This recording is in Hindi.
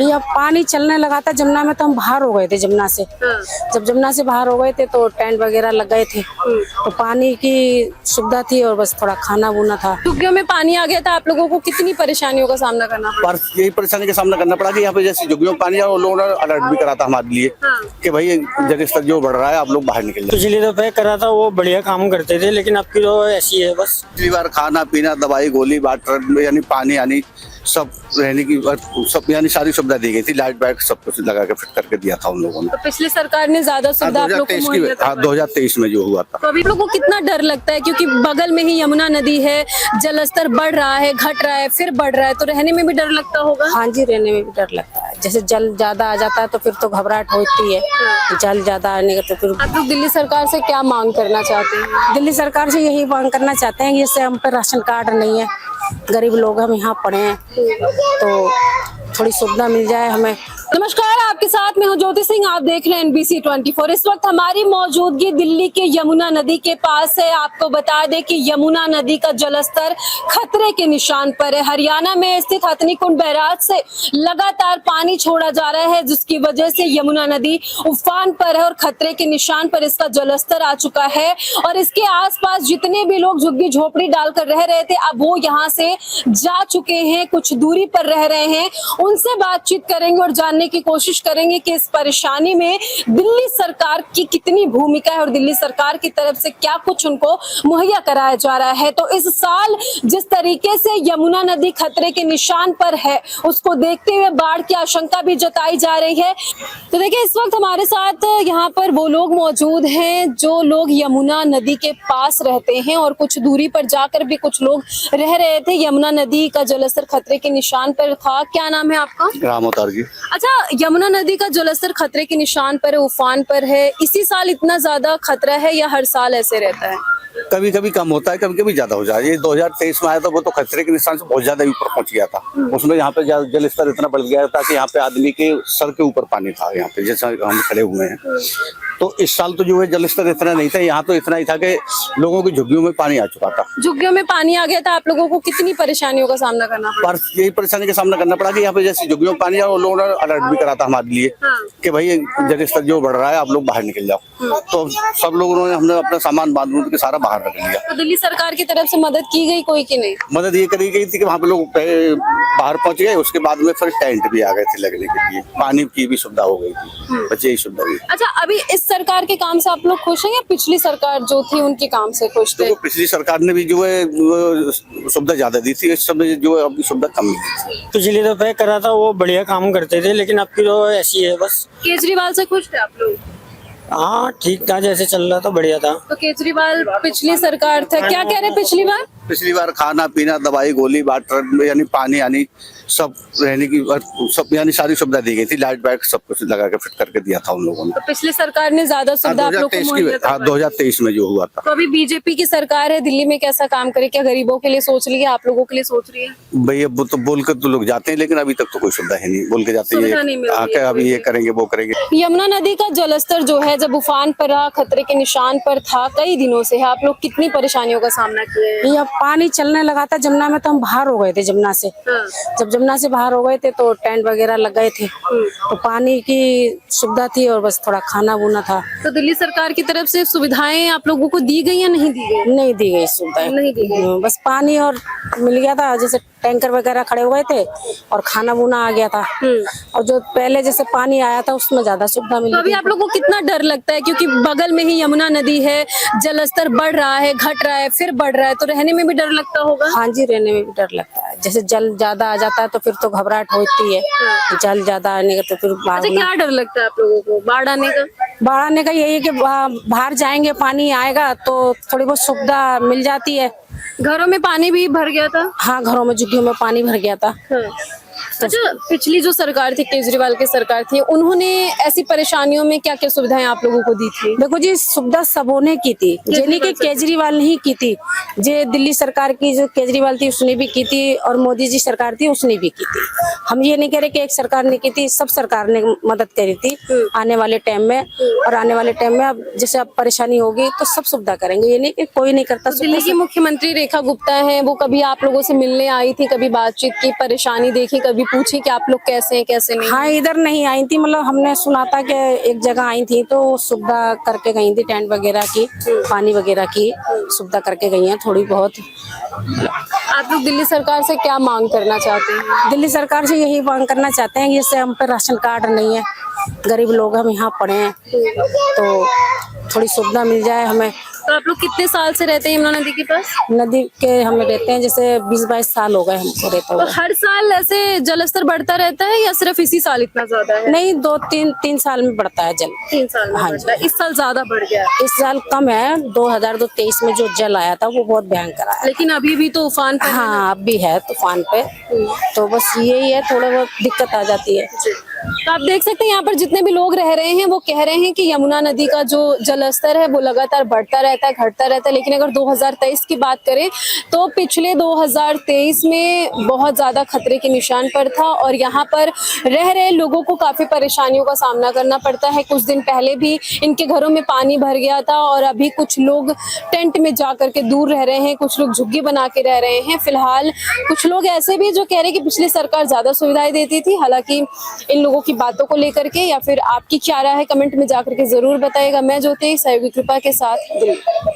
ये अब पानी चलने लगा था जमुना में, तो हम बाहर हो गए थे जमुना से। जब जमुना से बाहर हो गए थे तो टेंट वगैरह लग गए थे, तो पानी की सुविधा थी और बस थोड़ा खाना बूना था। झुग्गियों में पानी आ गया था, आप लोगों को कितनी परेशानियों का सामना करना पड़ा? पर यही परेशानी का सामना करना पड़ा कि यहाँ पे जैसे झुग्गियों में पानी आया, लोगों ने अलर्ट भी करा था हमारे लिए कि भाई जल स्तर जो बढ़ रहा है आप लोग बाहर निकल जाए। पिछली दफे करा था वो बढ़िया काम करते थे, लेकिन अब की तो ऐसी है बस। पिछली बार खाना पीना दवाई गोली वाटर यानी पानी यानी सब रहने की सब यानी सारी सुविधा दी गई थी। लाइट बैग सब कुछ लगा के फिट करके दिया था उन लोगों ने। तो पिछली सरकार ने ज्यादा सुविधा आप लोग को मुहैया करवाई। 2023 में जो हुआ था। तो अभी लोगों को कितना डर लगता है, क्योंकि बगल में ही यमुना नदी है, जलस्तर बढ़ रहा है, घट रहा है, फिर बढ़ रहा है, तो रहने में भी डर लगता होगा? हाँ जी, रहने में भी डर लगता है। जैसे जल ज्यादा आ जाता है तो फिर तो घबराहट होती है, जल ज्यादा आने का। तो फिर आप लोग दिल्ली सरकार से क्या मांग करना चाहते हैं? दिल्ली सरकार से यही मांग करना चाहते हैं कि जैसे हम पे राशन कार्ड नहीं है, गरीब लोग हम यहाँ पड़े हैं, तो थोड़ी सुविधा मिल जाए हमें। नमस्कार, आपके साथ में हूं ज्योति सिंह, आप देख रहे हैं NBC 24। इस वक्त हमारी मौजूदगी दिल्ली के यमुना नदी के पास है। आपको बता दें कि यमुना नदी का जलस्तर खतरे के निशान पर है। हरियाणा में स्थित हथनीकुंड बैराज से लगातार पानी छोड़ा जा रहा है, जिसकी वजह से यमुना नदी उफान पर है और खतरे के निशान पर इसका जलस्तर आ चुका है। और इसके आसपास जितने भी लोग झुग्गी झोपड़ी डालकर रह रहे थे, अब वो यहाँ से जा चुके हैं, कुछ दूरी पर रह रहे हैं। उनसे बातचीत करेंगे और जानने की कोशिश करेंगे कि इस परेशानी में दिल्ली सरकार की कितनी भूमिका है और दिल्ली सरकार की तरफ से क्या कुछ उनको मुहैया कराया जा रहा है। तो इस साल जिस तरीके से यमुना नदी खतरे के निशान पर है, उसको देखते हुए बाढ़ की आशंका भी जताई जा रही है। तो देखिए, इस वक्त हमारे साथ यहाँ पर वो लोग मौजूद हैं जो लोग यमुना नदी के पास रहते हैं और कुछ दूरी पर जाकर भी कुछ लोग रह रहे थे। यमुना नदी का जलस्तर खतरे के निशान पर था। क्या नाम है आपका? राम अवतार जी। अच्छा, यमुना नदी का जलस्तर खतरे के निशान पर है, उफान पर है। इसी साल इतना ज्यादा खतरा है या हर साल ऐसे रहता है? कभी कभी कम होता है, कभी कभी ज्यादा हो जाता है। ये 2023 में आया था, वो तो खतरे के निशान से बहुत ज्यादा ऊपर पहुंच गया था। उसमें यहाँ पे जल स्तर इतना बढ़ गया था कि यहाँ पे आदमी के सर के ऊपर पानी था। यहाँ पे जैसा हम खड़े हुए हैं, तो इस साल तो जो है जल स्तर इतना नहीं था। यहाँ तो इतना ही था कि लोगों की झुग्गियों में पानी आ चुका था। झुग्गियों में पानी आ गया था, आप लोगों को कितनी परेशानियों का सामना करना पड़ा? पर यही परेशानी का सामना करना पड़ा कि यहाँ पे जैसे झुग्गियों में पानी आया, लोगों ने अलर्ट भी करा था हमारे लिए कि भाई जल स्तर जो बढ़ रहा है आप लोग बाहर निकल जाओ। तो सब लोगों ने हमने अपना सामान बांध बूंद के सारा बाहर रख लिया। तो दिल्ली सरकार की तरफ से मदद की गई कोई कि नहीं? मदद ये करी गई थी कि वहाँ पे लोग बाहर पहुंच गए, उसके बाद में फिर टेंट भी आ गए थे लगने के लिए, पानी की भी सुविधा हो गई थी, बच्चे ही सुविधा हुई। अच्छा, अभी इस सरकार के काम से आप लोग खुश हैं या पिछली सरकार जो थी उनके काम से खुश थे? तो पिछली सरकार ने भी जो है सुविधा ज्यादा दी थी, इस समय जो है अभी सुविधा कम मिली थी। पिछली दफे करा था वो बढ़िया काम करते थे, लेकिन अब की तो ऐसी है बस। केजरीवाल से खुश थे आप लोग? हाँ ठीक था, जैसे चल रहा था बढ़िया था। तो केजरीवाल पिछली सरकार था, क्या कह रहे पिछली बार? पिछली बार खाना पीना दवाई गोली वाटर यानी पानी यानी सब रहने की सब यानी सारी सुविधा दी गई थी। लाइट बैग सब कुछ लगा के फिट करके दिया था उन लोगों ने। तो पिछली सरकार ने ज्यादा सुविधा आप लोग को मुहैया करवाई। 2023 में जो हुआ था। तो अभी बीजेपी की सरकार है दिल्ली में, कैसा काम करे? क्या गरीबों के लिए सोच रही है, आप लोगों के लिए सोच रही है? भैया वो तो बोल कर तो लोग जाते हैं, लेकिन अभी तक तो कोई सुविधा है नहीं। बोल के जाते हैं आके अभी ये करेंगे वो करेंगे। यमुना नदी का जलस्तर जो है जब उफान पर रहा, खतरे के निशान पर था, कई दिनों से है, आप लोग कितनी परेशानियों का सामना किए हैं? ये अब पानी चलने लगा था जमुना में, तो हम बाहर हो गए थे जमुना से। जब जमुना से बाहर हो गए थे तो टेंट वगैरह लग गए थे, तो पानी की सुविधा थी और बस थोड़ा खाना बूना था। तो दिल्ली सरकार की तरफ से सुविधाएं आप लोगों को दी गई या नहीं दी गई? नहीं दी गई सुविधाएं, नहीं दी गई। बस पानी और मिल गया था, जैसे टैंकर वगैरह खड़े हुए थे और खाना बूना आ गया था। और जो पहले जैसे पानी आया था उसमें ज्यादा सुविधा मिली। तो अभी आप लोगों को कितना डर लगता है, क्योंकि बगल में ही यमुना नदी है, जलस्तर बढ़ रहा है, घट रहा है, फिर बढ़ रहा है, तो रहने में भी डर लगता होगा? हाँ जी, रहने में भी डर लगता है। जैसे जल ज्यादा आ जाता है तो फिर तो घबराहट होती है, जल ज्यादा आने का। तो फिर अच्छा, क्या डर लगता है आप लोगों को बाढ़ आने का? बाढ़ आने का यही है कि बाहर जाएंगे पानी आएगा तो थोड़ी बहुत सुविधा मिल जाती है। घरों में पानी भी भर गया था? हाँ, घरों में झुग्गियों में पानी भर गया था। अच्छा, पिछली जो सरकार थी, केजरीवाल की सरकार थी, उन्होंने ऐसी परेशानियों में क्या क्या सुविधाएं आप लोगों को दी थी? देखो जी, सुविधा सबों ने की थी, यानी कि केजरीवाल ने ही की थी। जे दिल्ली सरकार की जो केजरीवाल थी उसने भी की थी और मोदी जी सरकार थी उसने भी की थी। हम ये नहीं कह रहे कि एक सरकार ने की थी, सब सरकार ने मदद करी थी आने वाले टाइम में। और आने वाले टाइम में अब जैसे अब परेशानी होगी तो सब सुविधा करेंगे, ये नहीं कि कोई नहीं करता। दिल्ली की मुख्यमंत्री रेखा गुप्ता है, वो कभी आप लोगों से मिलने आई थी, कभी बातचीत की, परेशानी देखी, कभी पूछी कि आप लोग कैसे हैं कैसे नहीं? हाँ, इधर नहीं आई थी, मतलब हमने सुना था कि एक जगह आई थी तो सुविधा करके गई थी, टेंट वगैरह की, पानी वगैरह की सुविधा करके गई हैं थोड़ी बहुत। आप लोग दिल्ली सरकार से क्या मांग करना चाहते हैं? दिल्ली सरकार से यही मांग करना चाहते हैं कि जैसे हम पे राशन कार्ड नहीं है, गरीब लोग हम यहाँ पड़े हैं, तो थोड़ी सुविधा मिल जाए हमें। तो आप लोग कितने साल से रहते हैं यमुना नदी के पास? नदी के हमें रहते हैं जैसे 20-22 साल हो गए हमको रहते तो हुए। हर साल ऐसे जलस्तर बढ़ता रहता है या सिर्फ इसी साल इतना ज्यादा है? नहीं, 2-3 साल में बढ़ता है जल। 3 साल में हाँ बढ़ता है। इस साल ज्यादा बढ़ गया है। इस साल कम है, 2023 में जो जल आया था वो बहुत भयंकर आया। लेकिन अभी भी तो उफान पर है ना? हाँ, अब भी है तूफान पे, तो बस यही है, थोड़ा बहुत दिक्कत आ जाती है। तो आप देख सकते हैं यहाँ पर जितने भी लोग रह रहे हैं वो कह रहे हैं कि यमुना नदी का जो जलस्तर है वो लगातार बढ़ता रहता है, घटता रहता है। लेकिन अगर 2023 की बात करें तो पिछले 2023 में बहुत ज्यादा खतरे के निशान पर था और यहाँ पर रह रहे लोगों को काफी परेशानियों का सामना करना पड़ता है। कुछ दिन पहले भी इनके घरों में पानी भर गया था और अभी कुछ लोग टेंट में जा करके दूर रह रहे हैं, कुछ लोग झुग्गी बना के रह रहे हैं। फिलहाल कुछ लोग ऐसे भी जो कह रहे हैं कि पिछली सरकार ज्यादा सुविधाएं देती थी। हालांकि इन लोगों की बातों को लेकर के या फिर आपकी क्या राय है कमेंट में जाकर के जरूर बताइएगा। मैं ज्योति सहयोगी कृपा के साथ दिल्ली।